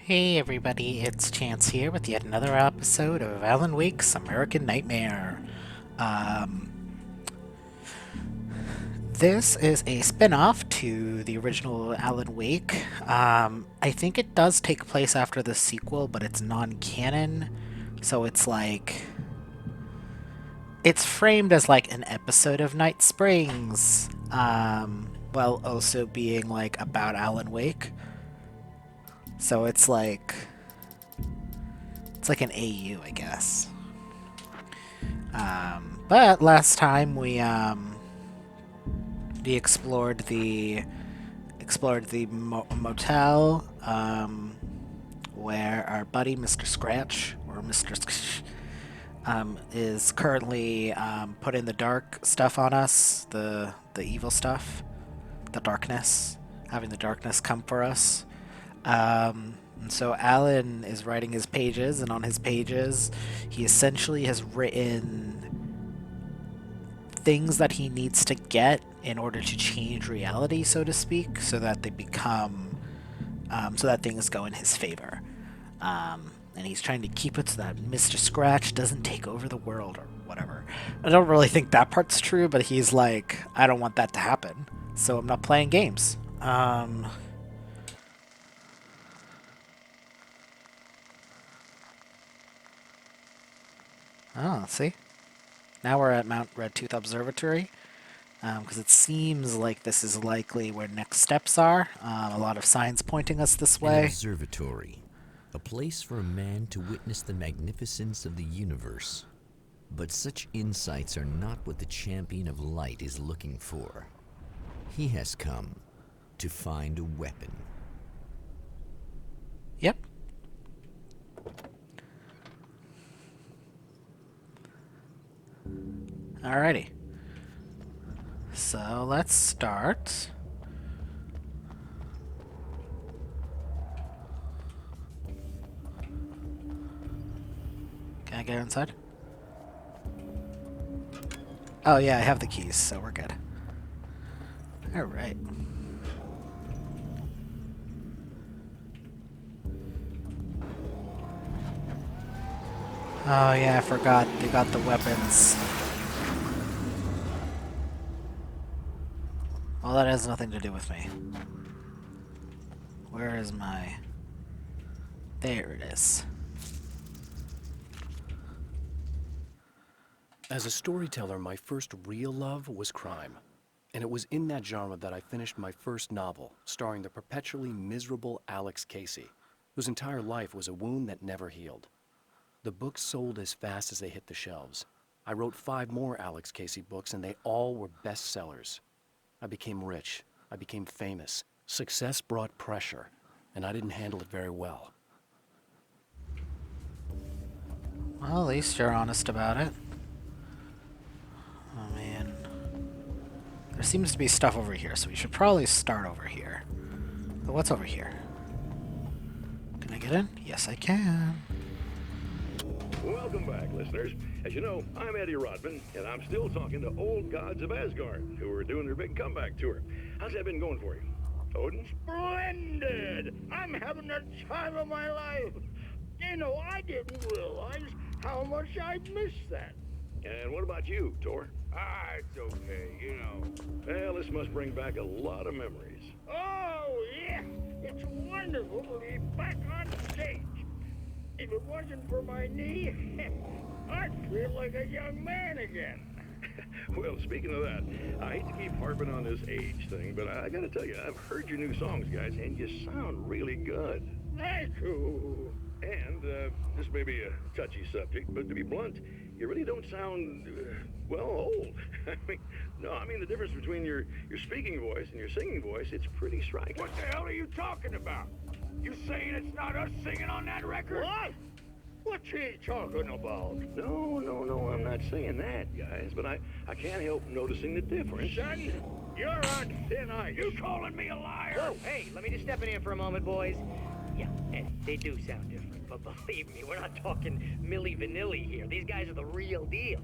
Hey everybody, it's Chance here with yet another episode of Alan Wake's American Nightmare. Um, this is a spin-off to the original Alan Wake. I think it does take place after the sequel, but it's non-canon, so it's framed as like an episode of Night Springs, while also being like about Alan Wake. So it's like an AU, I guess. But last time we explored the motel where our buddy Mr. Scratch or Mr. Is currently putting the dark stuff on us, the evil stuff, the darkness, having the darkness come for us. And so Alan is writing his pages, and on his pages, he essentially has written things that he needs to get in order to change reality, so to speak, so that they become, so that things go in his favor. And he's trying to keep it so that Mr. Scratch doesn't take over the world or whatever. I don't really think that part's true, but he's like, I don't want that to happen, so I'm not playing games. Oh, see? Now we're at Mount Redtooth Observatory, because it seems like this is likely where next steps are. A lot of signs pointing us this An way. observatory, a place for a man to witness the magnificence of the universe. But such insights are not what the champion of light is looking for. He has come to find a weapon. Yep. Alrighty. So let's start. Can I get inside? Oh yeah, I have the keys, so we're good. Alright. Oh yeah, I forgot. They got the weapons. Well, that has nothing to do with me. Where is my... There it is. As a storyteller, my first real love was crime. And it was in that genre that I finished my first novel, starring the perpetually miserable Alex Casey, whose entire life was a wound that never healed. The books sold as fast as they hit the shelves. I wrote 5 more Alex Casey books, and they all were bestsellers. I became rich. I became famous. Success brought pressure, and I didn't handle it very well. Well, at least you're honest about it. I mean... There seems to be stuff over here, so we should probably start over here. But what's over here? Can I get in? Yes, I can. Welcome back, listeners. As you know, I'm Eddie Rodman, and I'm still talking to old gods of Asgard, who are doing their big comeback tour. How's that been going for you? Odin? Splendid! I'm having the time of my life. You know, I didn't realize how much I'd missed that. And what about you, Tor? It's okay, you know. Well, this must bring back a lot of memories. Oh, yeah. It's wonderful to be back on stage. If it wasn't for my knee, I'd feel like a young man again. Well, speaking of that, I hate to keep harping on this age thing, but I gotta tell you, I've heard your new songs, guys, and you sound really good. Thank you. And this may be a touchy subject, but to be blunt, you really don't sound, well, old. I mean the difference between your speaking voice and your singing voice, it's pretty striking. What the hell are you talking about? You saying it's not us singing on that record? What? What's he talking about? No, I'm not saying that, guys, but I can't help noticing the difference. Son, you're on thin ice. You calling me a liar? Whoa, hey, let me just step in here for a moment, boys. Yeah, Eddie, they do sound different, but believe me, we're not talking Milli Vanilli here. These guys are the real deal.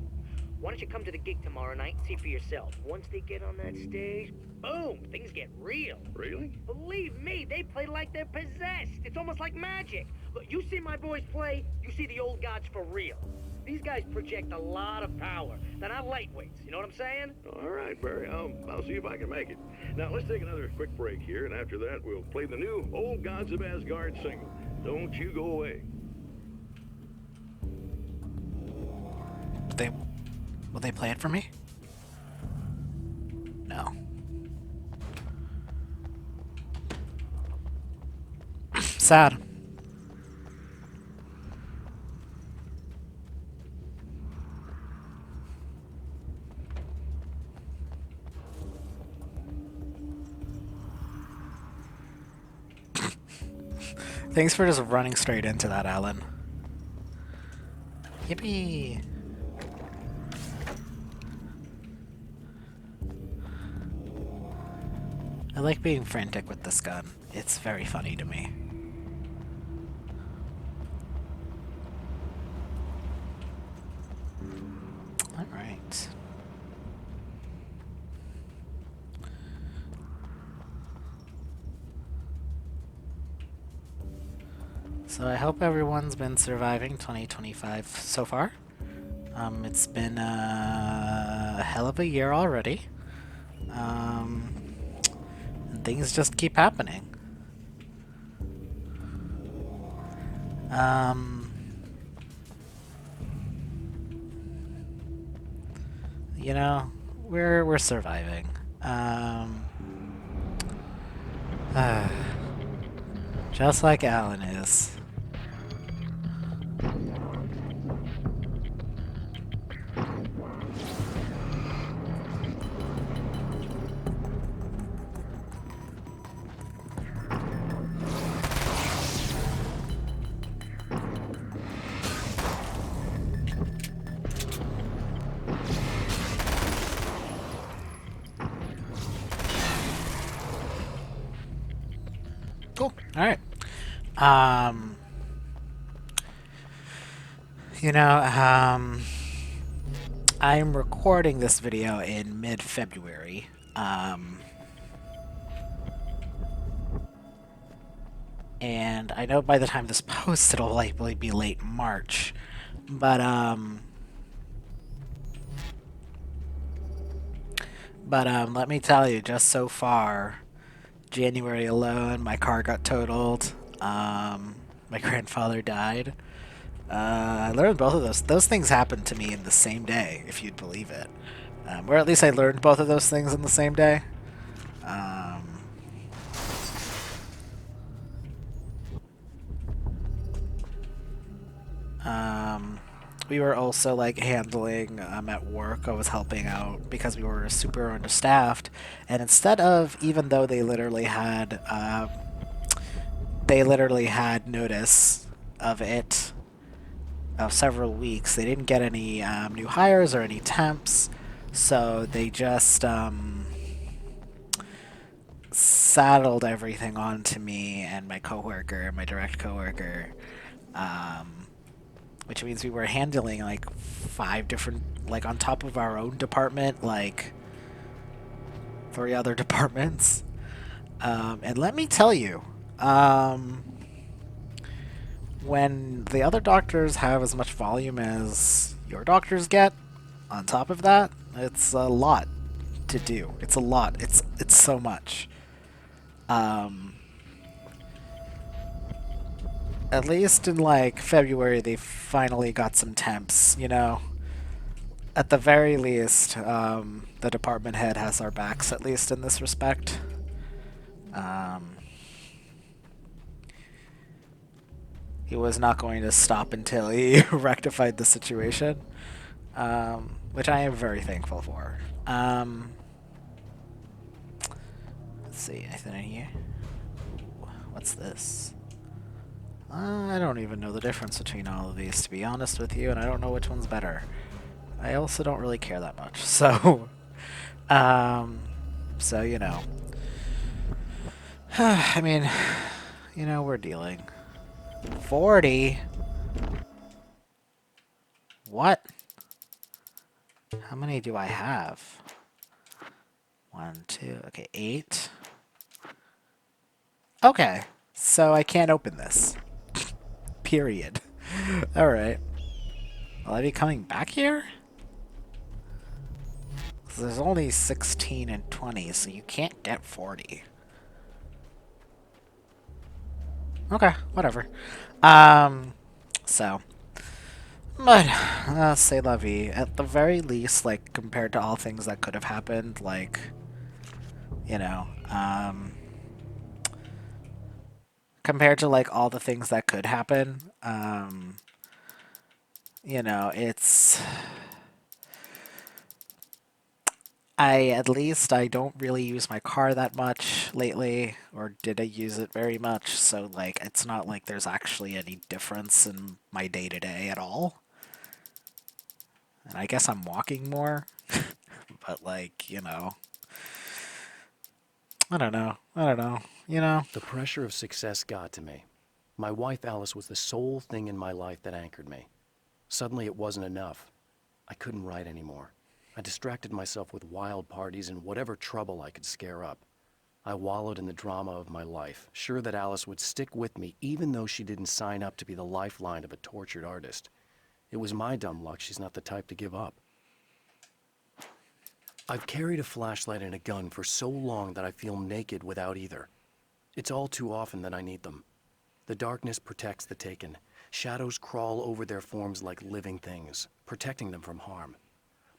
Why don't you come to the gig tomorrow night and see for yourself? Once they get on that stage, boom, things get real. Really? Believe me, they play like they're possessed. It's almost like magic. Look, you see my boys play, you see the old gods for real. These guys project a lot of power. They're not lightweights, you know what I'm saying? All right, Barry. I'll see if I can make it. Now, let's take another quick break here, and after that, we'll play the new Old Gods of Asgard single. Don't you go away. They will they play it for me? No. Sad. Thanks for just running straight into that, Alan. Yippee! I like being frantic with this gun. It's very funny to me. Alright. So I hope everyone's been surviving 2025 so far. It's been a hell of a year already. And things just keep happening. You know, we're surviving. Just like Alan is. Cool. All right. I'm recording this video in mid-February. And I know by the time this posts, it'll likely be late March. But let me tell you, just so far, January alone, my car got totaled. My grandfather died. I learned both of those. Those things happened to me in the same day, if you'd believe it. Or at least I learned both of those things in the same day. We were also like handling at work. I was helping out because we were super understaffed, and instead of, even though they literally had notice of it of several weeks, they didn't get any new hires or any temps, so they just saddled everything onto me and my coworker, my direct coworker. Which means we were handling like 5 different, like on top of our own department, like 3 other departments. And let me tell you, when the other doctors have as much volume as your doctors get, on top of that, it's a lot to do. It's a lot. It's so much. At least in like February, they finally got some temps, you know. At the very least, the department head has our backs, at least in this respect. He was not going to stop until he rectified the situation, which I am very thankful for. Let's see, anything in here? Ooh, what's this? I don't even know the difference between all of these, to be honest with you, and I don't know which one's better. I also don't really care that much, so... so, you know. I mean, you know, we're dealing. 40? What? How many do I have? 1, 2, okay, 8. Okay, so I can't open this. Period. Alright. Will I be coming back here? 'Cause there's only 16 and 20, so you can't get 40. Okay, whatever. So. But, c'est la vie. At the very least, like, compared to all things that could have happened, like, you know, compared to, like, all the things that could happen, you know, it's... at least I don't really use my car that much lately, or did I use it very much, so, like, it's not like there's actually any difference in my day-to-day at all. And I guess I'm walking more, but, like, you know, I don't know, you know? The pressure of success got to me. My wife Alice was the sole thing in my life that anchored me. Suddenly it wasn't enough. I couldn't write anymore. I distracted myself with wild parties and whatever trouble I could scare up. I wallowed in the drama of my life, sure that Alice would stick with me even though she didn't sign up to be the lifeline of a tortured artist. It was my dumb luck she's not the type to give up. I've carried a flashlight and a gun for so long that I feel naked without either. It's all too often that I need them. The darkness protects the taken. Shadows crawl over their forms like living things, protecting them from harm.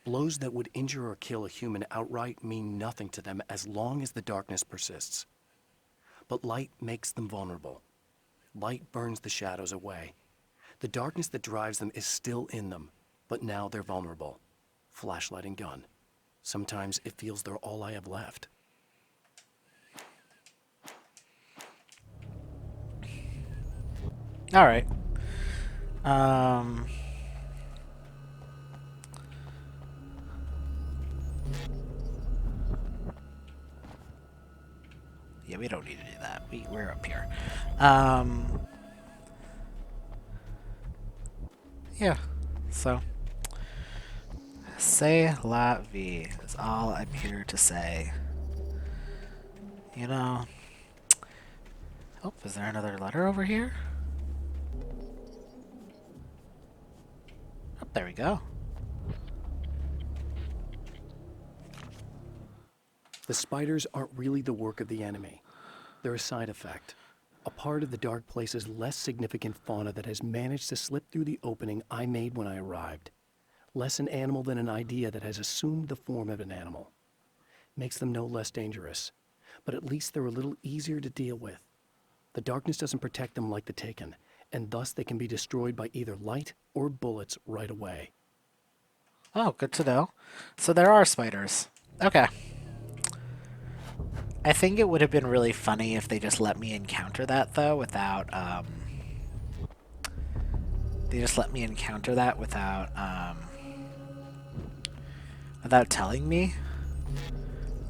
Blows that would injure or kill a human outright mean nothing to them as long as the darkness persists. But light makes them vulnerable. Light burns the shadows away. The darkness that drives them is still in them, but now they're vulnerable. Flashlight and gun. Sometimes it feels they're all I have left. Alright. Yeah, we don't need to do that. We're up here. Yeah, so. C'est la vie is all I'm here to say. You know. Oh, is there another letter over here? Oh, there we go. The spiders aren't really the work of the enemy. They're a side effect. A part of the dark place's less significant fauna that has managed to slip through the opening I made when I arrived. Less an animal than an idea that has assumed the form of an animal. Makes them no less dangerous, but at least they're a little easier to deal with. The darkness doesn't protect them like the Taken, and thus they can be destroyed by either light or bullets right away. Oh, good to know. So there are spiders. Okay. I think it would have been really funny if they just let me encounter that, though, without, They just let me encounter that without telling me.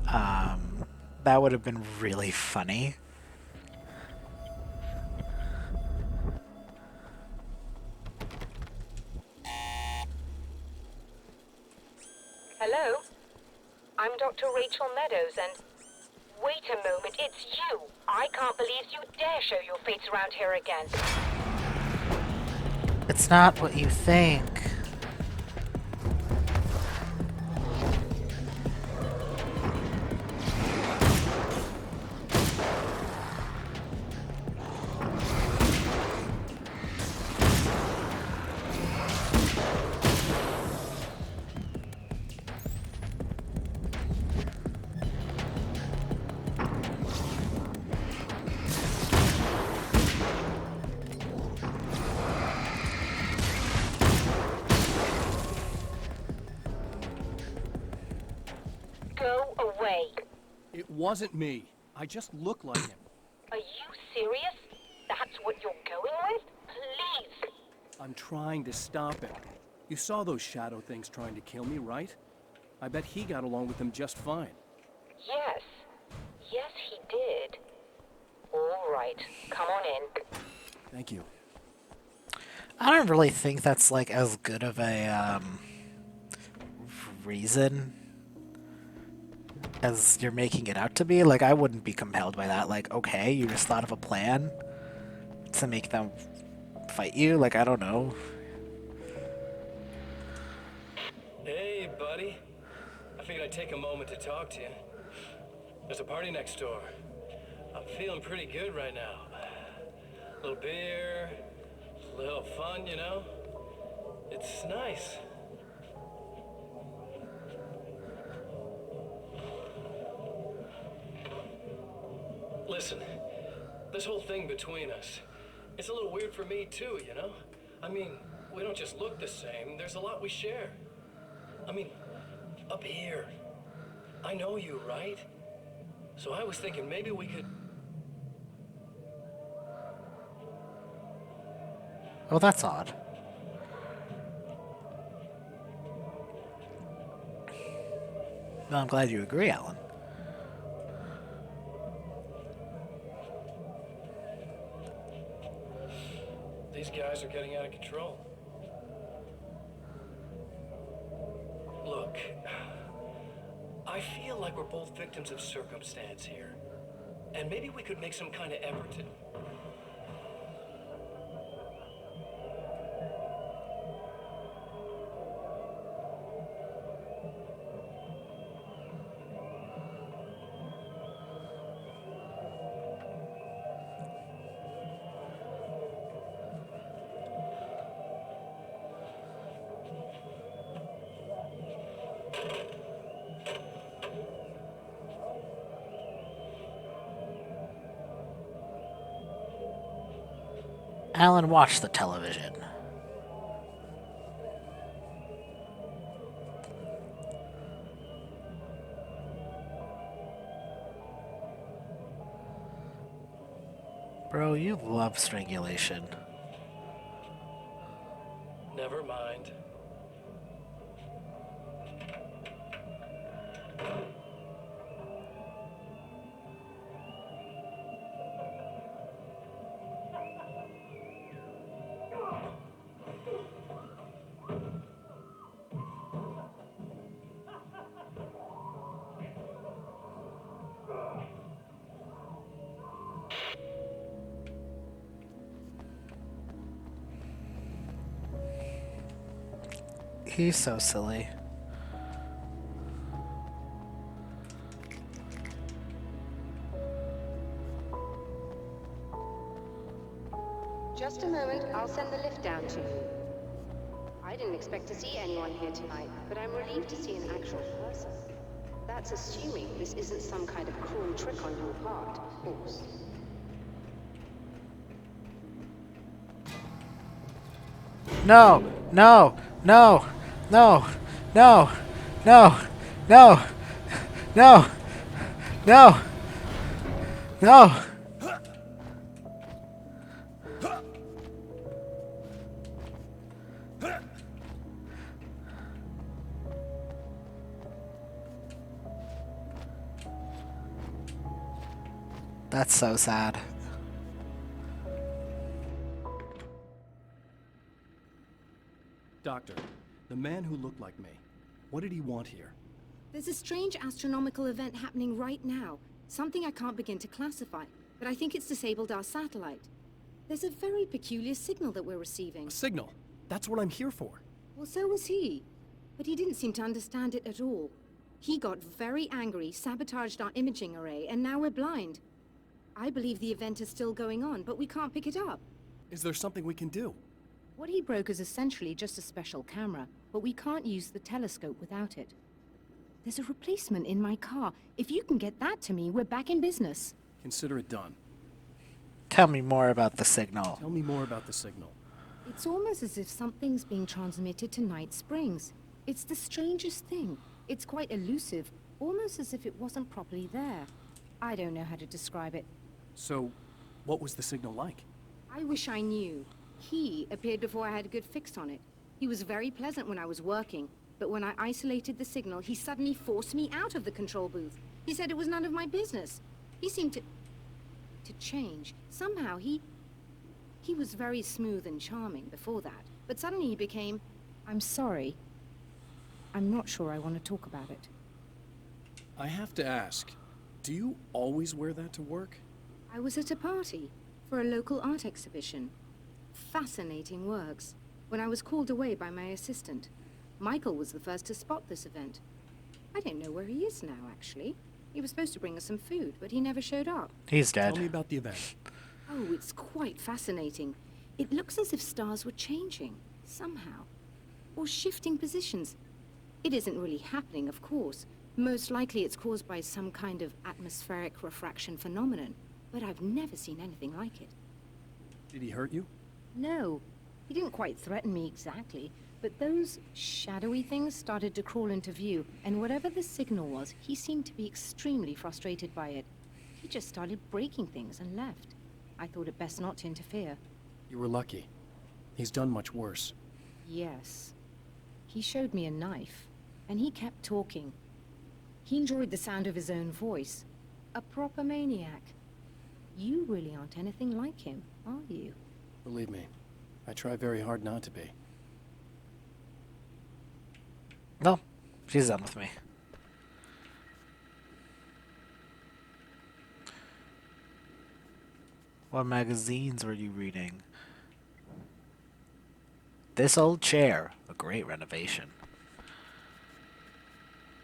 That would have been really funny. Hello? I'm Dr. Rachel Meadows, and... Wait a moment, it's you! I can't believe you dare show your face around here again. It's not what you think. Go away. It wasn't me. I just look like him. Are you serious? That's what you're going with? Please! I'm trying to stop him. You saw those shadow things trying to kill me, right? I bet he got along with them just fine. Yes. Yes, he did. All right. Come on in. Thank you. I don't really think that's like as good of a reason as you're making it out to be. Like, I wouldn't be compelled by that. Like, okay, you just thought of a plan to make them fight you? Like, I don't know. Hey, buddy. I figured I'd take a moment to talk to you. There's a party next door. I'm feeling pretty good right now. A little beer, a little fun, you know? It's nice. Listen, this whole thing between us, it's a little weird for me too, you know? I mean, we don't just look the same, there's a lot we share. I mean, up here. I know you, right? So I was thinking maybe we could... Oh, that's odd. Well, I'm glad you agree, Alan. These guys are getting out of control. Look, I feel like we're both victims of circumstance here. And maybe we could make some kind of effort to... Alan, watch the television. Bro, you love strangulation. Never mind. He's so silly. Just a moment, I'll send the lift down to you. I didn't expect to see anyone here tonight, but I'm relieved to see an actual person. That's assuming this isn't some kind of cruel trick on your part, of course. No, no, no, no, no, no, no, no, no, no. That's so sad. Doctor, the man who looked like me, what did he want here? There's a strange astronomical event happening right now. Something I can't begin to classify, but I think it's disabled our satellite. There's a very peculiar signal that we're receiving. A signal. That's what I'm here for. Well, so was he. But he didn't seem to understand it at all. He got very angry, sabotaged our imaging array, and now we're blind. I believe the event is still going on, but we can't pick it up. Is there something we can do? What he broke is essentially just a special camera, but we can't use the telescope without it. There's a replacement in my car. If you can get that to me, we're back in business. Consider it done. Tell me more about the signal. Tell me more about the signal. It's almost as if something's being transmitted to Night Springs. It's the strangest thing. It's quite elusive, almost as if it wasn't properly there. I don't know how to describe it. So, what was the signal like? I wish I knew. He appeared before I had a good fix on it. He was very pleasant when I was working, but when I isolated the signal, he suddenly forced me out of the control booth. He said it was none of my business. He seemed to change. Somehow he was very smooth and charming before that, but suddenly he became, I'm sorry. I'm not sure I want to talk about it. I have to ask, do you always wear that to work? I was at a party for a local art exhibition. Fascinating works. When I was called away by my assistant, Michael was the first to spot this event. I don't know where he is now, actually. He was supposed to bring us some food, but he never showed up. He's dead. Tell me about the event. Oh, it's quite fascinating. It looks as if stars were changing, somehow. Or shifting positions. It isn't really happening, of course. Most likely it's caused by some kind of atmospheric refraction phenomenon. But I've never seen anything like it. Did he hurt you? No. He didn't quite threaten me exactly, but those shadowy things started to crawl into view, and whatever the signal was, he seemed to be extremely frustrated by it. He just started breaking things and left. I thought it best not to interfere. You were lucky. He's done much worse. Yes. He showed me a knife, and he kept talking. He enjoyed the sound of his own voice. A proper maniac. You really aren't anything like him, are you? Believe me, I try very hard not to be. No, she's done with me. What magazines were you reading? This Old Chair, a great renovation.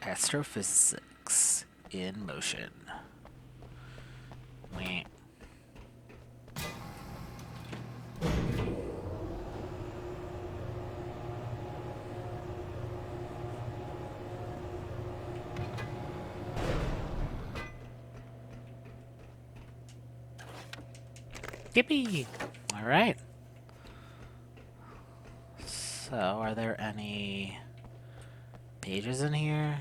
Astrophysics in Motion. Meh. Yippee! Alright. So, are there any pages in here?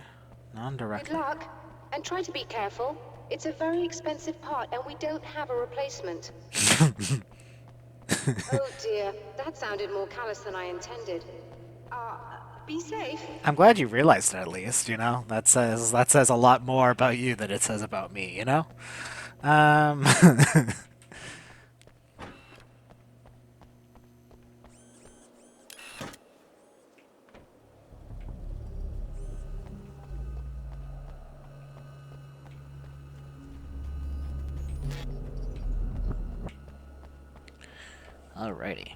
None Good directly. luck, and try to be careful. It's a very expensive part, and we don't have a replacement. Oh dear, that sounded more callous than I intended. Be safe. I'm glad you realized it at least, you know? That says a lot more about you than it says about me, you know? Alrighty.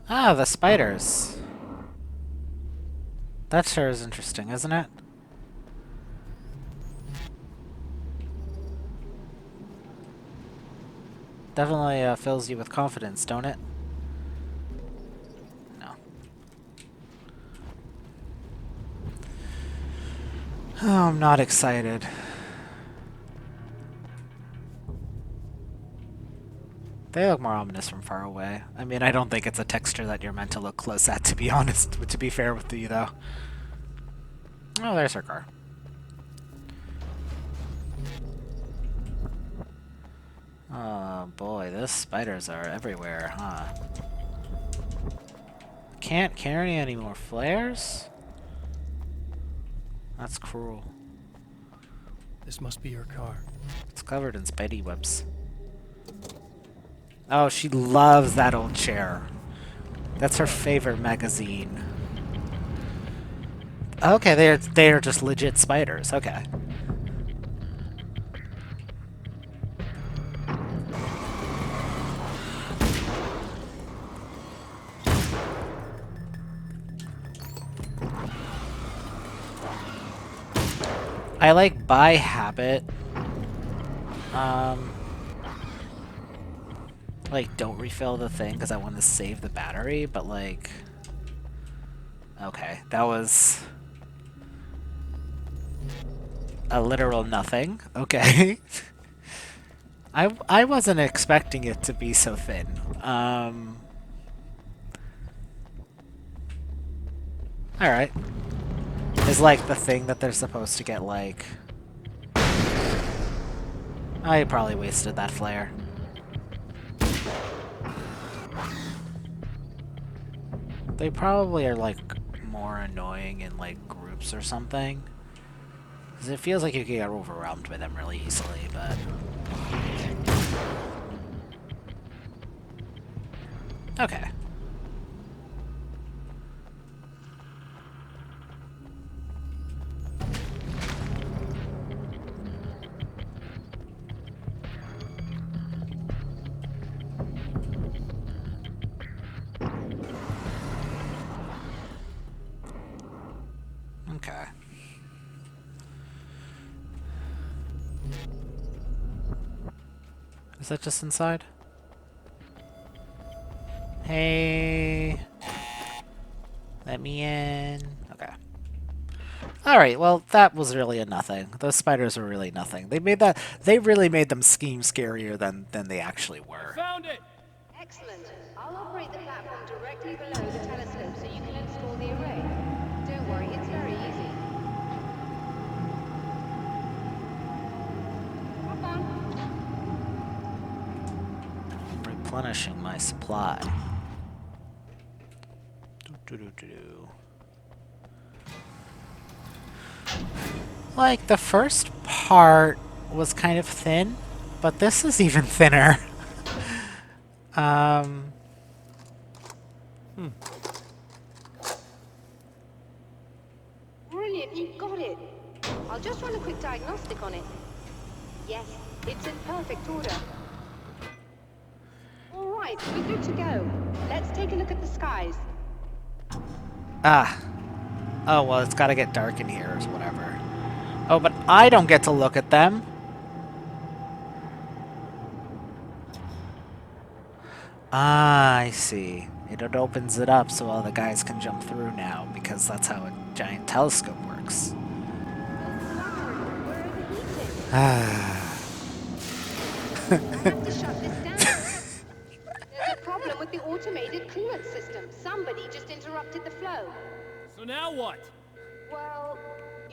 Ah, the spiders. That sure is interesting, isn't it? Definitely fills you with confidence, don't it? No. Oh, I'm not excited. They look more ominous from far away. I mean, I don't think it's a texture that you're meant to look close at, to be honest. To be fair with you, though. Oh, there's her car. Oh boy, those spiders are everywhere, huh? Can't carry any more flares? That's cruel. This must be your car. It's covered in spidey webs. Oh, she loves that old chair. That's her favorite magazine. Okay, they're just legit spiders. Okay. I like by habit. Like, don't refill the thing because I want to save the battery, but like, okay, that was a literal nothing. Okay. I wasn't expecting it to be so thin. Alright. Is like the thing that they're supposed to get, like... I probably wasted that flare. They probably are, like, more annoying in, like, groups or something. Because it feels like you can get overwhelmed by them really easily, but... Okay. Is that just inside? Hey. Let me in. Okay. Alright, well, that was really a nothing. Those spiders were really nothing. They really made them seem scarier than they actually were. Found it! Excellent. I'll operate the platform directly below the telescope so you can install the array. Don't worry, it's very easy. Hop on. Replenishing my supply. Do-do-do-do-do. Like, the first part was kind of thin, but this is even thinner. Brilliant, you got it. I'll just run a quick diagnostic on it. Yes, it's in perfect order. All right, we're good to go. Let's take a look at the skies. Ah. Oh, well, it's gotta get dark in here or whatever. Oh, but I don't get to look at them. Ah, I see. It opens it up so all the guys can jump through now, because that's how a giant telescope works. Ah. I have to shut this down. There's a problem with the automated coolant system. Somebody just interrupted the flow. So now what? Well,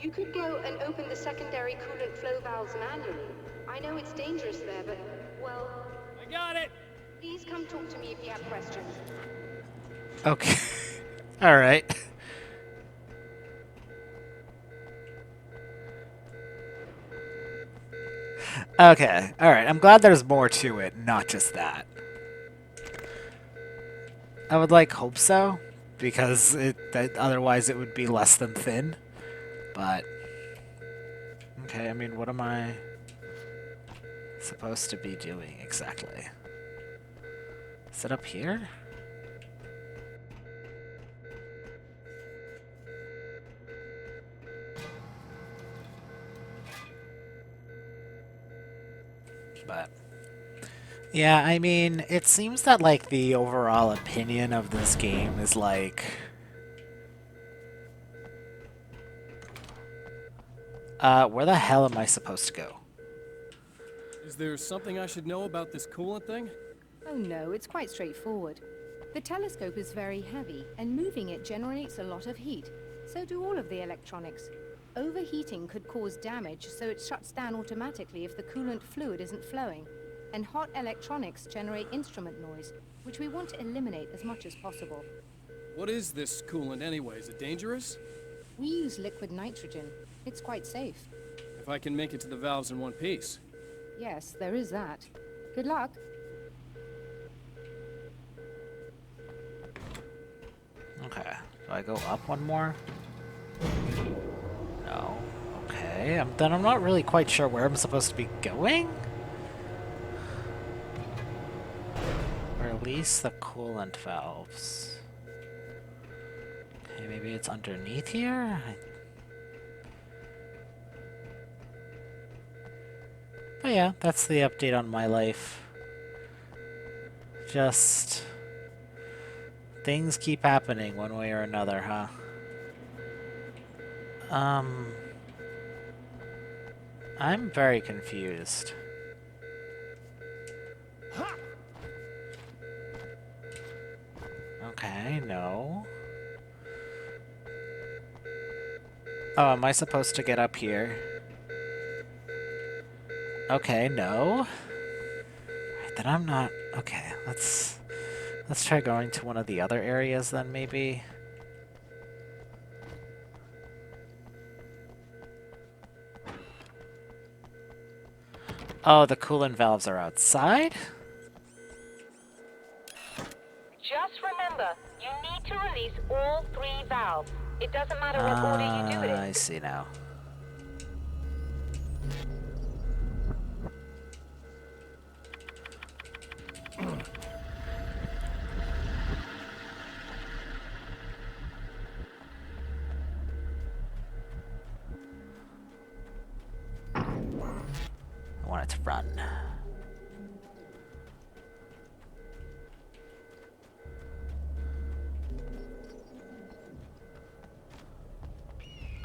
you could go and open the secondary coolant flow valves manually. I know it's dangerous there, but, well, I got it! please come talk to me if you have questions. Okay. Alright. Okay. Alright. I'm glad there's more to it, not just that. I would hope so, because otherwise it would be less than thin. But okay, I mean, what am I supposed to be doing exactly? Is it up here? But yeah, I mean, it seems that the overall opinion of this game is where the hell am I supposed to go? Is there something I should know about this coolant thing? Oh no, it's quite straightforward. The telescope is very heavy, and moving it generates a lot of heat. So do all of the electronics. Overheating could cause damage, so it shuts down automatically if the coolant fluid isn't flowing. And hot electronics generate instrument noise, which we want to eliminate as much as possible. What is this coolant anyway? Is it dangerous? We use liquid nitrogen. It's quite safe. If I can make it to the valves in one piece. Yes, there is that. Good luck. Okay. Do I go up one more? No. Okay. Then I'm not really quite sure where I'm supposed to be going? Release the coolant valves. Okay, maybe it's underneath here? But yeah, that's the update on my life. Just things keep happening one way or another, huh? I'm very confused. Okay, no. Oh, am I supposed to get up here? Okay, no. Right, then I'm not... Okay, let's try going to one of the other areas then, maybe. Oh, the coolant valves are outside? Just remember, you need to release all 3 valves. It doesn't matter what order you do it in. I see now. Let's run.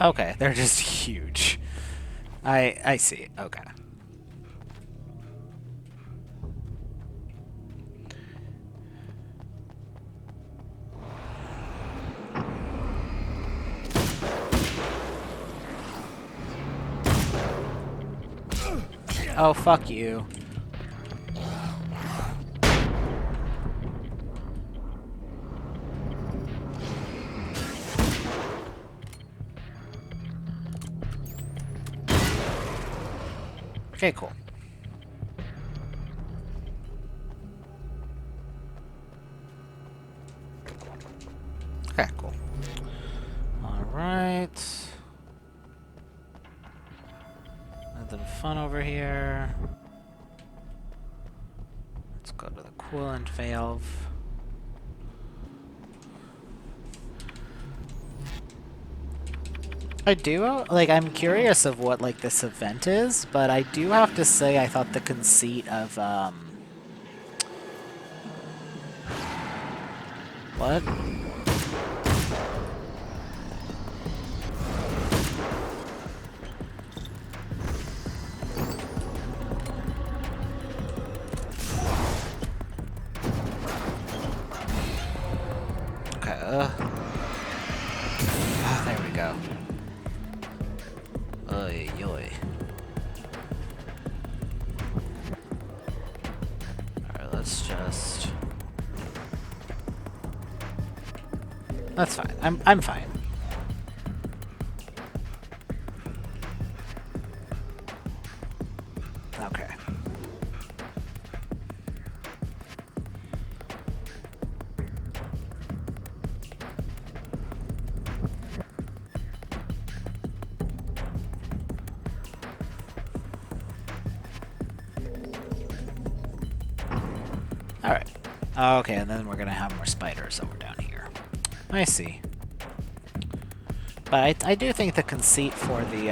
Okay, they're just huge. I see. Okay. Oh, fuck you. Okay, cool. Okay, cool. Alright. Nothing fun over here. Let's go to the coolant valve. I'm curious of what, like, this event is, but I do have to say I thought the conceit of, what? Okay, there we go. Oy, yoy. Alright, let's just... That's fine. I'm fine. Okay. Alright. Okay, and then we're gonna have more spiders over down here. I see. But I do think the conceit for the,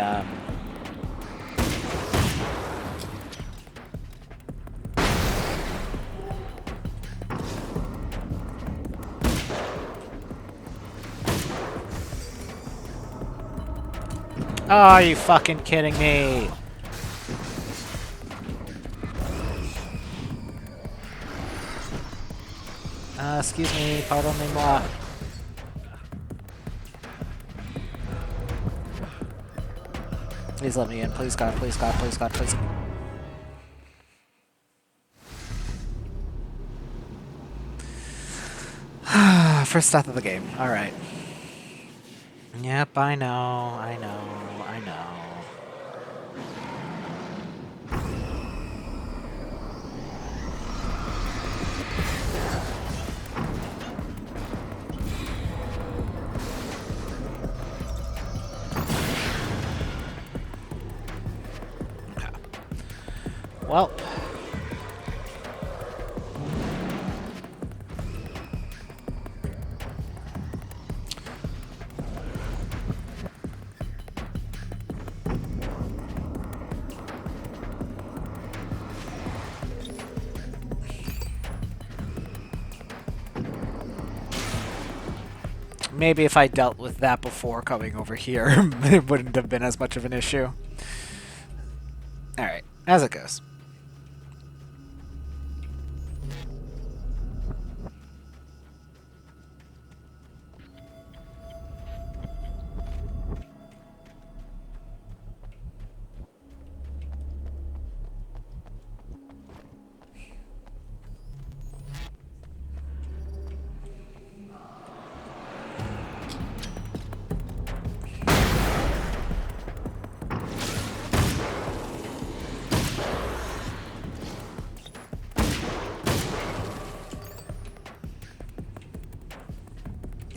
Oh, are you fucking kidding me? Excuse me, pardonnez-moi. Please let me in. Please God, please God, please God, please. First death of the game. Alright. Yep, I know, I know, I know. Well. Maybe if I dealt with that before coming over here, it wouldn't have been as much of an issue. Alright, as it goes.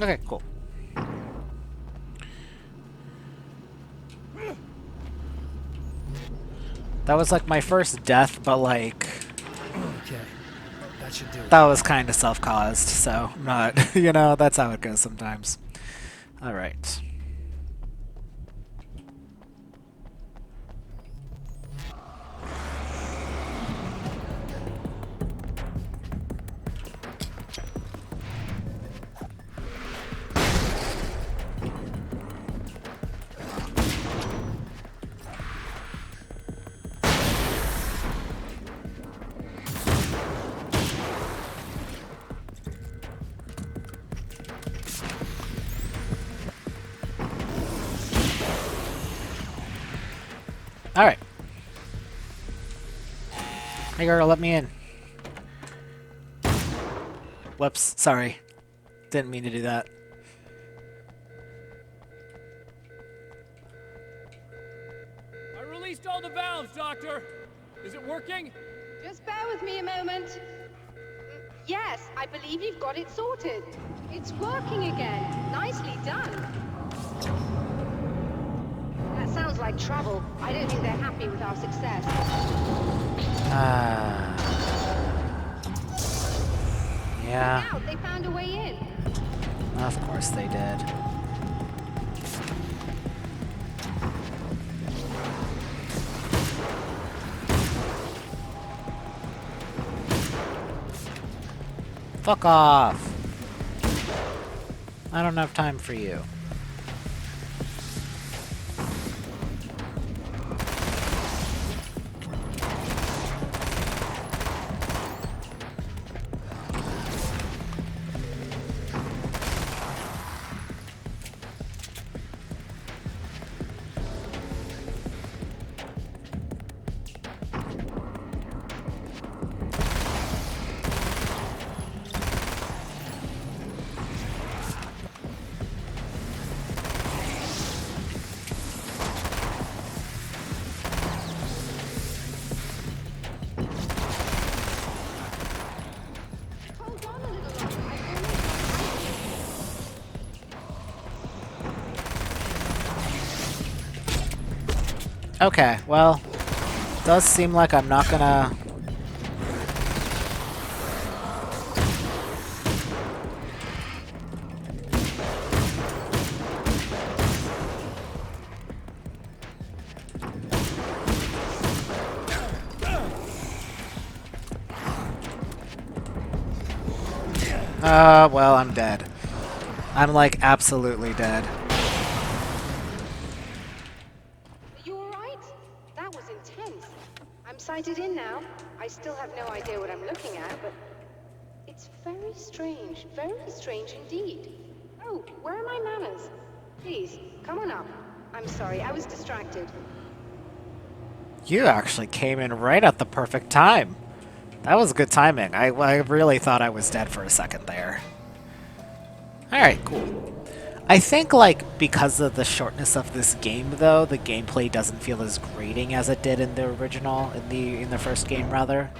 Okay, cool. That was like my first death, but like... Okay, that should do it. That was kind of self-caused, so I'm not... you know, that's how it goes sometimes. Alright. Alright. Hey girl, let me in. Whoops, sorry. Didn't mean to do that. I released all the valves, Doctor! Is it working? Just bear with me a moment. Yes, I believe you've got it sorted. It's working again. Nicely done. That sounds like trouble. I don't think they're happy with our success. Yeah, Now they found a way in. of course they did. Fuck off! I don't have time for you. Hold on a little longer. Okay, well, does seem like I'm not gonna... well, I'm dead. I'm, like, absolutely dead. Are you alright? That was intense. I'm sighted in now. I still have no idea what I'm looking at, but it's very strange indeed. Oh, where are my manners? Please, come on up. I'm sorry, I was distracted. You actually came in right at the perfect time. That was good timing. I really thought I was dead for a second there. Alright, cool. I think, like, because of the shortness of this game, though, the gameplay doesn't feel as grating as it did in the original, in the first game, rather.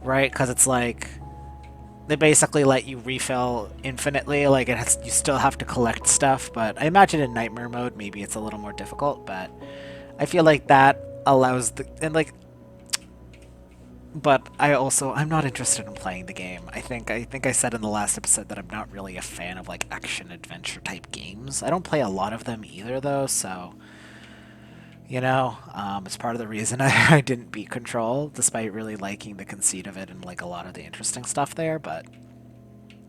Right? Because it's like... They basically let you refill infinitely, like, you still have to collect stuff, but I imagine in Nightmare mode, maybe it's a little more difficult, but I feel like that allows the... And, like... But I'm not interested in playing the game. I think I said in the last episode that I'm not really a fan of like action adventure type games. I don't play a lot of them either though, so it's part of the reason I didn't beat Control, despite really liking the conceit of it and like a lot of the interesting stuff there. But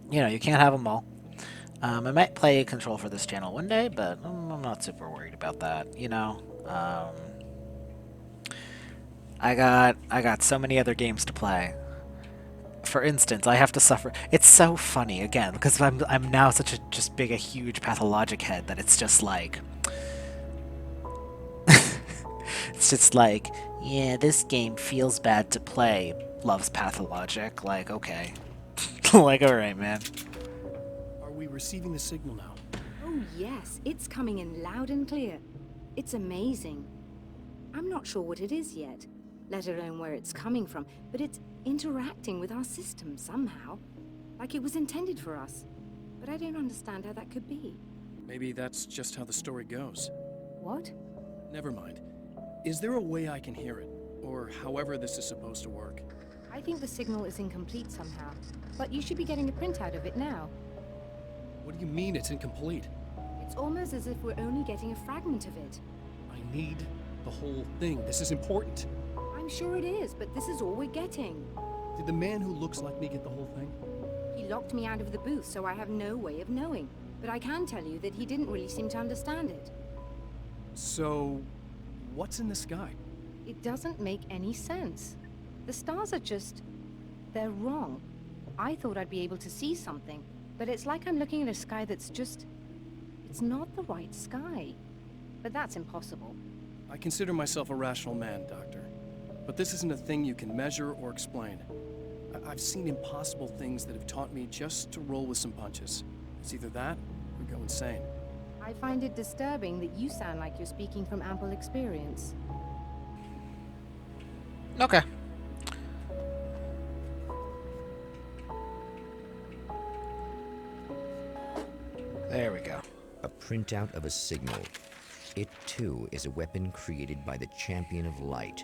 you can't have them all. I might play Control for this channel one day, but I'm not super worried about that. I got so many other games to play. For instance, I have to suffer. It's so funny again because I'm now such a huge pathologic head that it's just like it's just like, yeah, this game feels bad to play. Loves pathologic. Like, okay. Like, all right, man. Are we receiving the signal now? Oh, yes. It's coming in loud and clear. It's amazing. I'm not sure what it is yet, let alone where it's coming from, but it's interacting with our system somehow. Like it was intended for us. But I don't understand how that could be. Maybe that's just how the story goes. What? Never mind. Is there a way I can hear it? Or however this is supposed to work? I think the signal is incomplete somehow, but you should be getting a printout of it now. What do you mean it's incomplete? It's almost as if we're only getting a fragment of it. I need the whole thing. This is important. I'm sure it is, but this is all we're getting. Did the man who looks like me get the whole thing? He locked me out of the booth, so I have no way of knowing. But I can tell you that he didn't really seem to understand it. So, what's in the sky? It doesn't make any sense. The stars are just... they're wrong. I thought I'd be able to see something, but it's like I'm looking at a sky that's just... it's not the right sky. But that's impossible. I consider myself a rational man, Doctor. But this isn't a thing you can measure or explain. I've seen impossible things that have taught me just to roll with some punches. It's either that or go insane. I find it disturbing that you sound like you're speaking from ample experience. Okay. There we go. A printout of a signal. It too is a weapon created by the Champion of Light.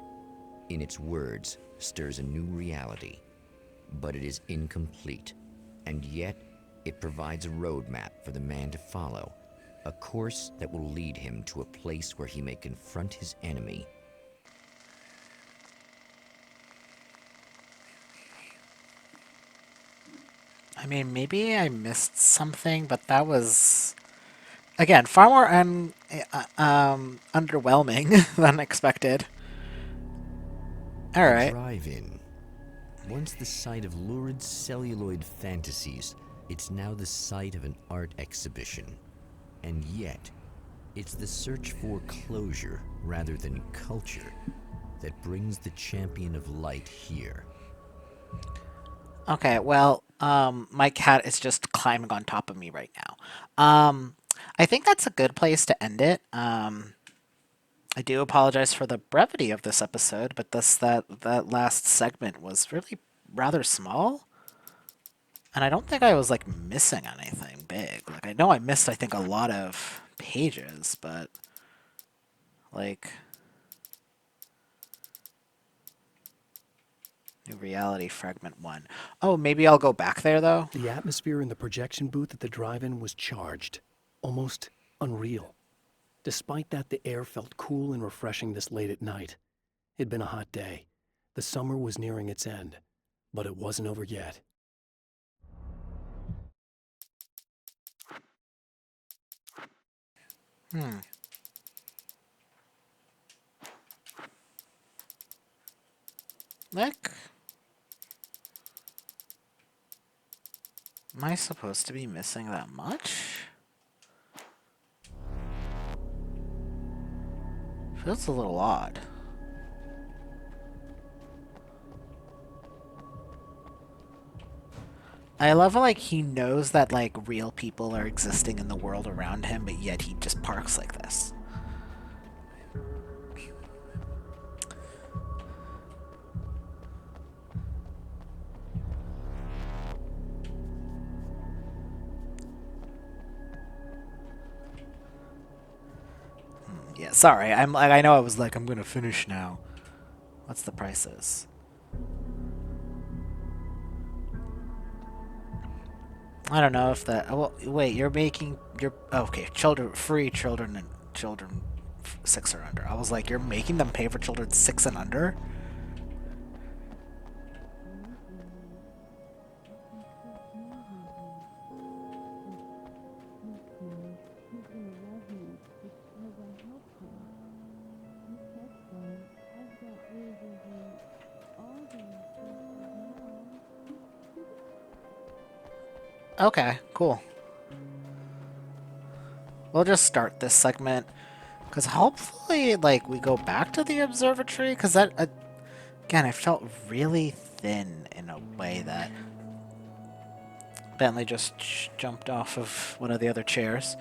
In its words, stirs a new reality. But it is incomplete, and yet it provides a roadmap for the man to follow, a course that will lead him to a place where he may confront his enemy. I mean, maybe I missed something, but that was, again, far more underwhelming than expected. All The right. drive-in. Once the site of lurid celluloid fantasies, it's now the site of an art exhibition. And yet, it's the search for closure rather than culture that brings the Champion of Light here. Okay, well, my cat is just climbing on top of me right now. I think that's a good place to end it. I do apologize for the brevity of this episode, but that last segment was really rather small. And I don't think I was like missing anything big. Like I know I missed I think a lot of pages, but like New Reality Fragment 1. Oh, maybe I'll go back there though. The atmosphere in the projection booth at the drive-in was charged, almost unreal. Despite that, the air felt cool and refreshing this late at night. It'd been a hot day. The summer was nearing its end, but it wasn't over yet. Nick? Am I supposed to be missing that much? Feels a little odd. I love how, like, he knows that, like, real people are existing in the world around him, but yet he just parks like this. Yeah, sorry. I know I was like, I'm gonna finish now. What's the prices? I don't know if that. Well, wait. You're making okay. Free children and children 6 or under. I was like, you're making them pay for children 6 and under. Okay, cool. We'll just start this segment, because hopefully, like, we go back to the observatory, because that, again, I felt really thin in a way that Bentley just jumped off of one of the other chairs.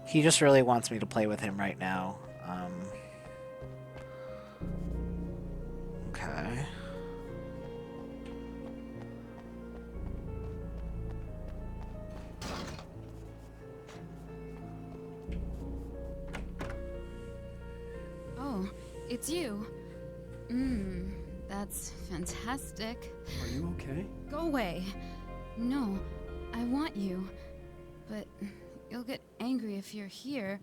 He just really wants me to play with him right now. Okay. Oh, it's you. That's fantastic. Are you okay? Go away. No, I want you. But you'll get angry if you're here.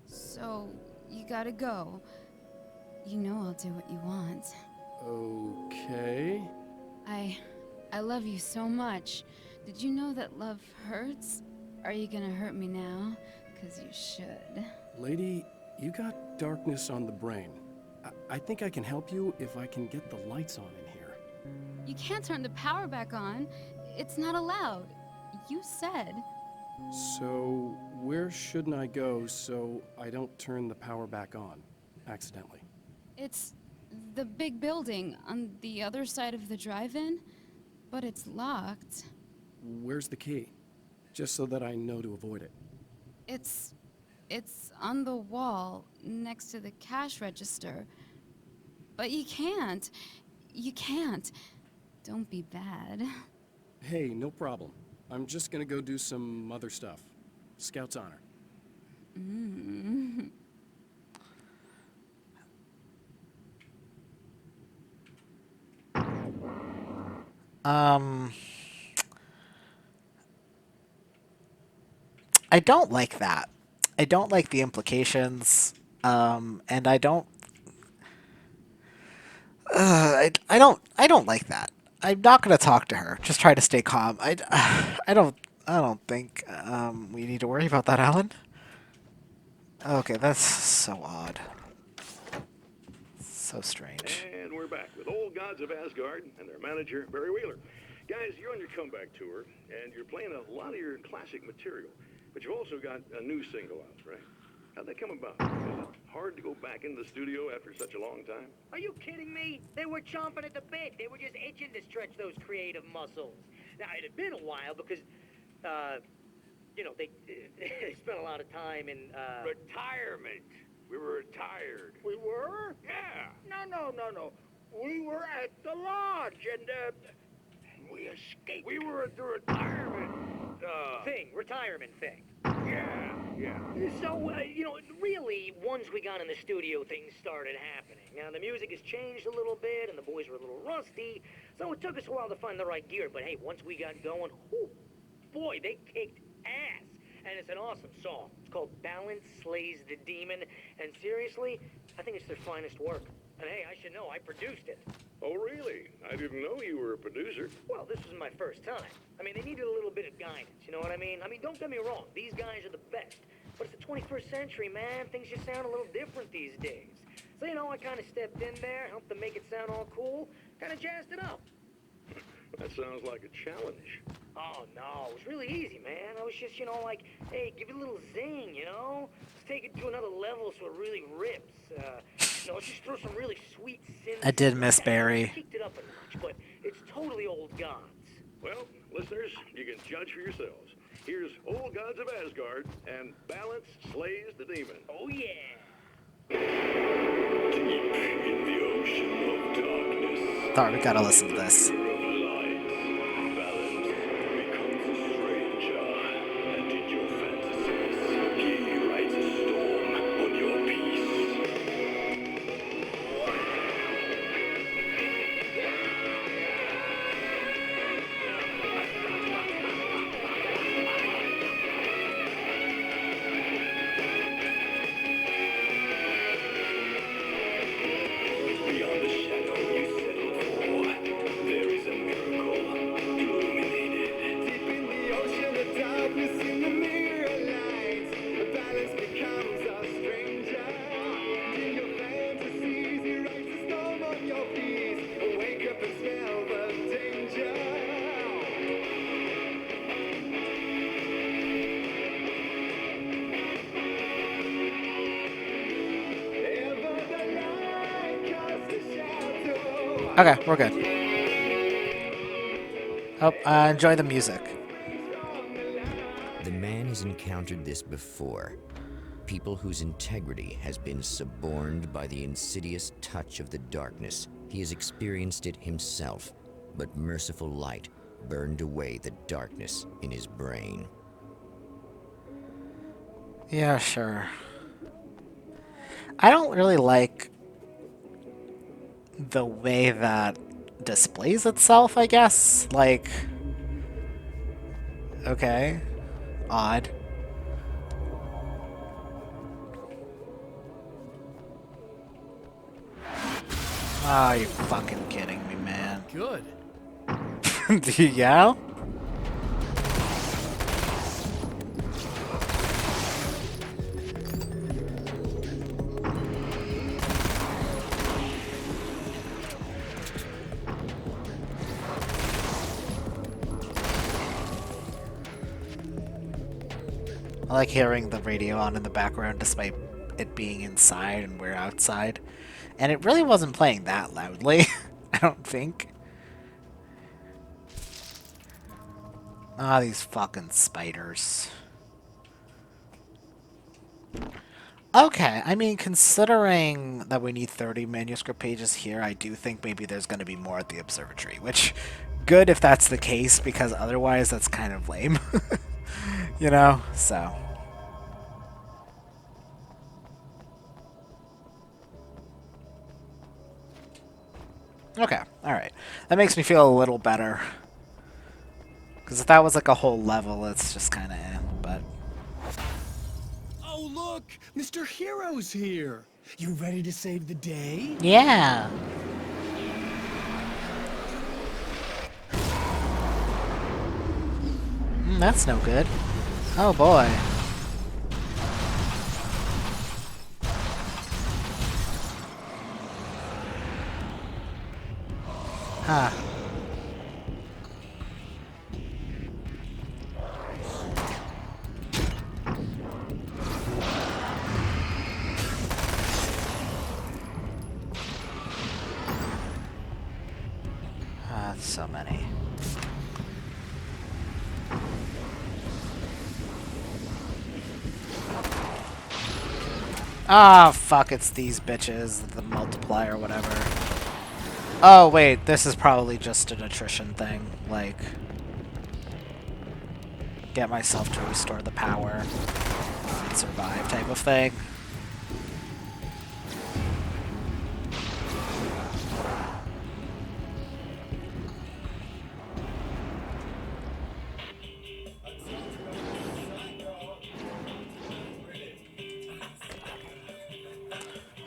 So, you gotta go. You know I'll do what you want. Okay. I love you so much. Did you know that love hurts? Are you gonna hurt me now? 'Cause you should. Lady, you got darkness on the brain. I think I can help you if I can get the lights on in here. You can't turn the power back on. It's not allowed. You said. So, where shouldn't I go so I don't turn the power back on accidentally? It's the big building on the other side of the drive-in, but it's locked. Where's the key? Just so that I know to avoid it. It's on the wall next to the cash register. But you can't. You can't. Don't be bad. Hey, no problem. I'm just gonna go do some other stuff. Scout's honor. Mm. I don't like that. I don't like the implications. And I don't. I don't like that. I'm not gonna talk to her. Just try to stay calm. I don't. I don't think we need to worry about that, Alan. Okay, that's so odd. So strange. And we're back with Old Gods of Asgard and their manager, Barry Wheeler. Guys, you're on your comeback tour, and you're playing a lot of your classic material, but you've also got a new single out, right? How'd that come about? Was it hard to go back into the studio after such a long time? Are you kidding me? They were chomping at the bit. They were just itching to stretch those creative muscles. Now, it had been a while because, you know, they spent a lot of time in, Retirement. We were retired. We were? Yeah. No. We were at the lodge, and, we escaped. We were at the retirement, retirement thing. Yeah. So, you know, really, once we got in the studio, things started happening. Now, the music has changed a little bit, and the boys were a little rusty, so it took us a while to find the right gear. But hey, once we got going, whew, boy, they kicked ass. And it's an awesome song. It's called Balance Slays the Demon, and seriously, I think it's their finest work. And hey, I should know, I produced it. Oh, really? I didn't know you were a producer. Well, this was my first time. I mean, they needed a little bit of guidance, you know what I mean? Don't get me wrong, these guys are the best. But it's the 21st century, man. Things just sound a little different these days. So, you know, I kind of stepped in there, helped them make it sound all cool, kind of jazzed it up. That sounds like a challenge. Oh, no, it was really easy, man. I was just, you know, like, hey, give it a little zing, you know? Let's take it to another level so it really rips. You know, let's just throw some really sweet synths. I did miss Barry. Kicked it up a notch, but it's totally Old Gods. Well, listeners, you can judge for yourselves. Here's Old Gods of Asgard and Balance Slays the Demon. Oh, yeah. Deep in the ocean of darkness. Alright, we gotta listen to this. Okay, we're good. Oh, enjoy the music. The man has encountered this before. People whose integrity has been suborned by the insidious touch of the darkness. He has experienced it himself, but merciful light burned away the darkness in his brain. Yeah, sure. I don't really like the way that displays itself, I guess. Like, okay. Odd. Oh, you're fucking kidding me, man. Good. Yeah? I like hearing the radio on in the background despite it being inside and we're outside. And it really wasn't playing that loudly, I don't think. Ah, these fucking spiders. Okay, I mean, considering that we need 30 manuscript pages here, I do think maybe there's going to be more at the observatory, which, good if that's the case, because otherwise that's kind of lame. You know? So. Okay, alright. That makes me feel a little better. Because if that was like a whole level, it's just kind of eh, but... Oh, look! Mr. Hero's here! You ready to save the day? Yeah! That's no good. Oh boy. Huh. Ah, so many. Ah, fuck, it's these bitches, the multiplier, whatever. Oh, wait, this is probably just an attrition thing. Like, get myself to restore the power and survive type of thing.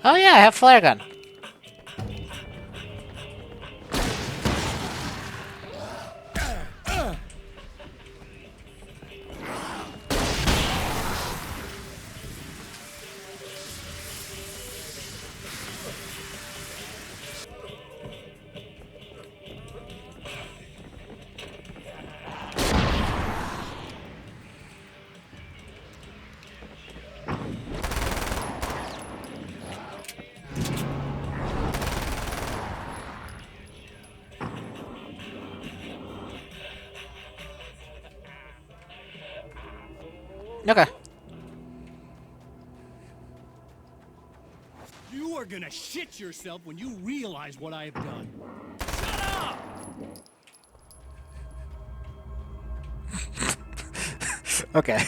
Oh yeah, I have flare gun. Okay. You are gonna shit yourself when you realize what I have done. Shut up! Okay.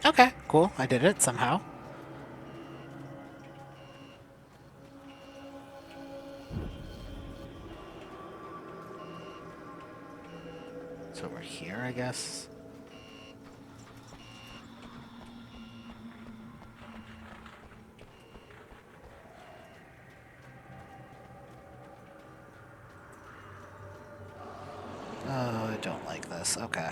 Okay, cool. I did it somehow. It's over here, I guess. Oh, I don't like this. Okay.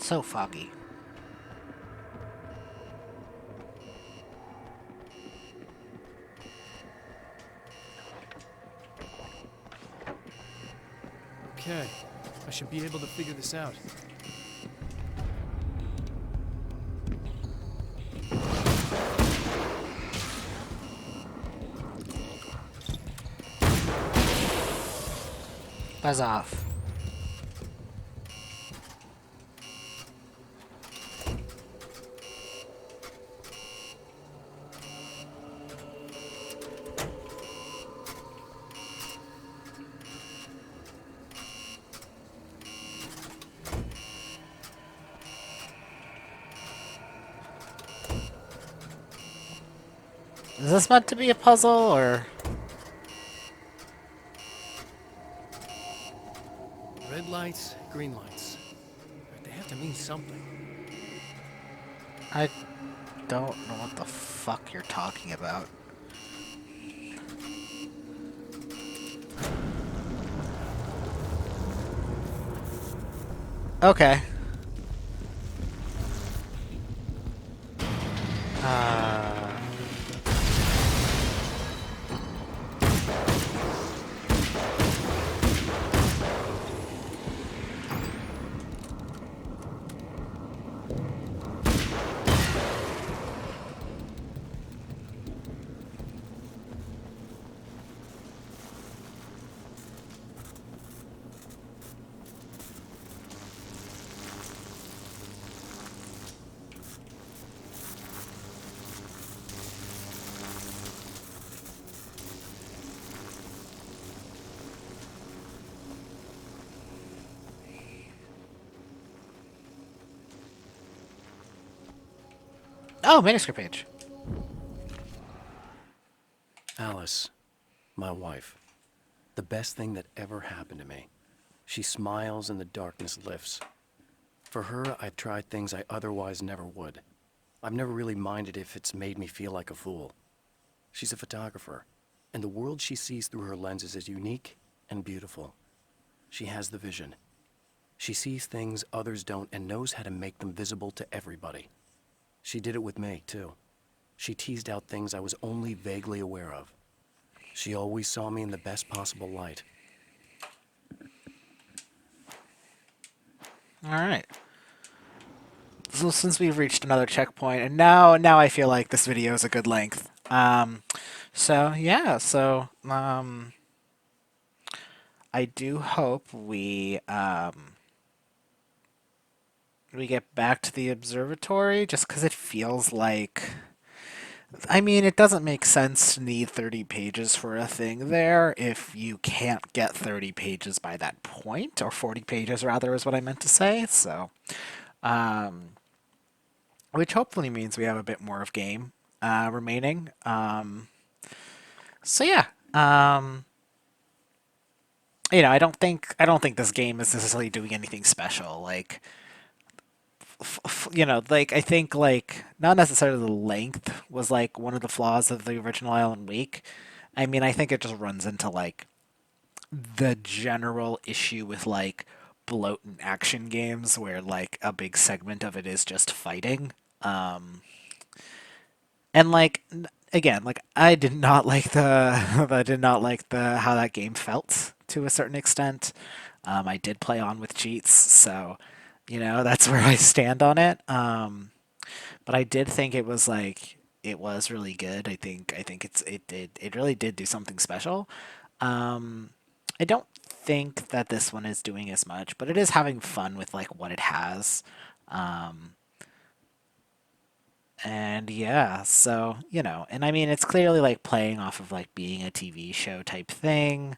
So foggy. Okay, I should be able to figure this out. Buzz off. Is this meant to be a puzzle, or...? Red lights, green lights. They have to mean something. I don't know what the fuck you're talking about. Okay. Uh... Oh, manuscript page. Alice, my wife. The best thing that ever happened to me. She smiles and the darkness lifts. For her, I've tried things I otherwise never would. I've never really minded if it's made me feel like a fool. She's a photographer, and the world she sees through her lenses is unique and beautiful. She has the vision. She sees things others don't and knows how to make them visible to everybody. She did it with me, too. She teased out things I was only vaguely aware of. She always saw me in the best possible light. Alright. So since we've reached another checkpoint, and now I feel like this video is a good length. I do hope we get back to the observatory, just because it feels like... I mean, it doesn't make sense to need 30 pages for a thing there if you can't get 30 pages by that point, or 40 pages rather is what I meant to say, so... which hopefully means we have a bit more of game remaining. So yeah, I don't think this game is necessarily doing anything special. Like, like I think like not necessarily the length was like one of the flaws of the original Alan Wake. I mean, I think it just runs into like the general issue with like bloat in action games where like a big segment of it is just fighting. And like again, like I did not like the I did not like the how that game felt to a certain extent. I did play on with cheats, so that's where I stand on it. But I did think it was like it was really good. I think it really did do something special. I don't think that this one is doing as much, but it is having fun with like what it has. Um, and yeah, so, and I mean, it's clearly like playing off of like being a TV show type thing.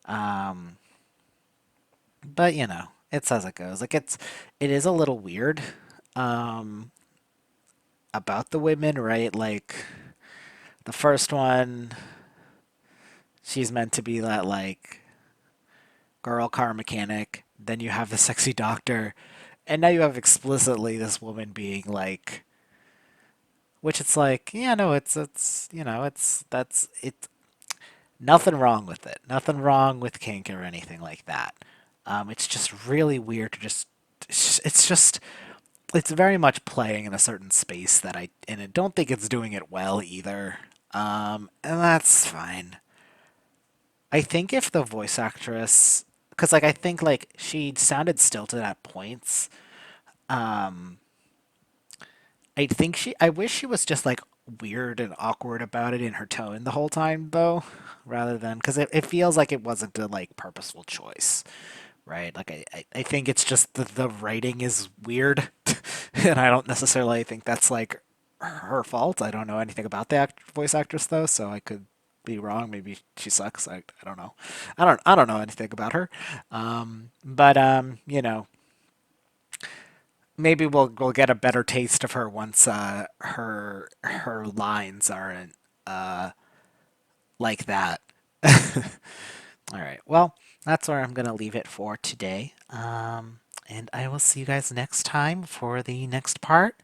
Um, but it's as it goes. Like it is a little weird um about the women, right? Like the first one, she's meant to be that like girl car mechanic. Then you have the sexy doctor, and now you have explicitly this woman being like, which it's like, yeah, no, it's nothing wrong with it. Nothing wrong with kink or anything like that. It's just really weird to just it's just it's very much playing in a certain space that I don't think it's doing it well either. And that's fine. I think if the voice actress, because like I think like she sounded stilted at points. Um, I wish she was just like weird and awkward about it in her tone the whole time though, rather than because it feels like it wasn't a like purposeful choice, right? Like I think it's just the writing is weird, and I don't necessarily think that's like her fault. I don't know anything about the voice actress though, so I could be wrong. Maybe she sucks. I don't know. I don't know anything about her. But you know, maybe we'll get a better taste of her once her lines aren't uh like that. All right. Well, that's where I'm gonna leave it for today. And I will see you guys next time for the next part,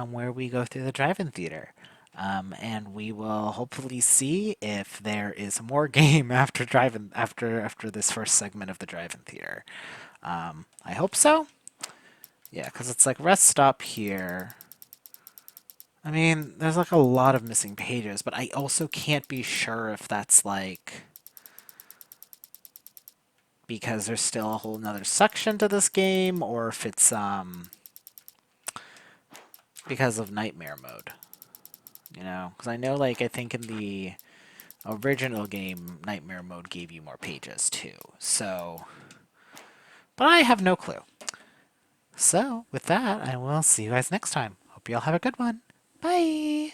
where we go through the drive-in theater. And we will hopefully see if there is more game after drive-in after this first segment of the drive-in theater. I hope so. Yeah, because it's like rest stop here. I mean, there's like a lot of missing pages, but I also can't be sure if that's like because there's still a whole nother section to this game, or if it's because of nightmare mode. You know, because I know like I think in the original game, nightmare mode gave you more pages too. So, but I have no clue. So with that, I will see you guys next time. Hope you all have a good one. Bye.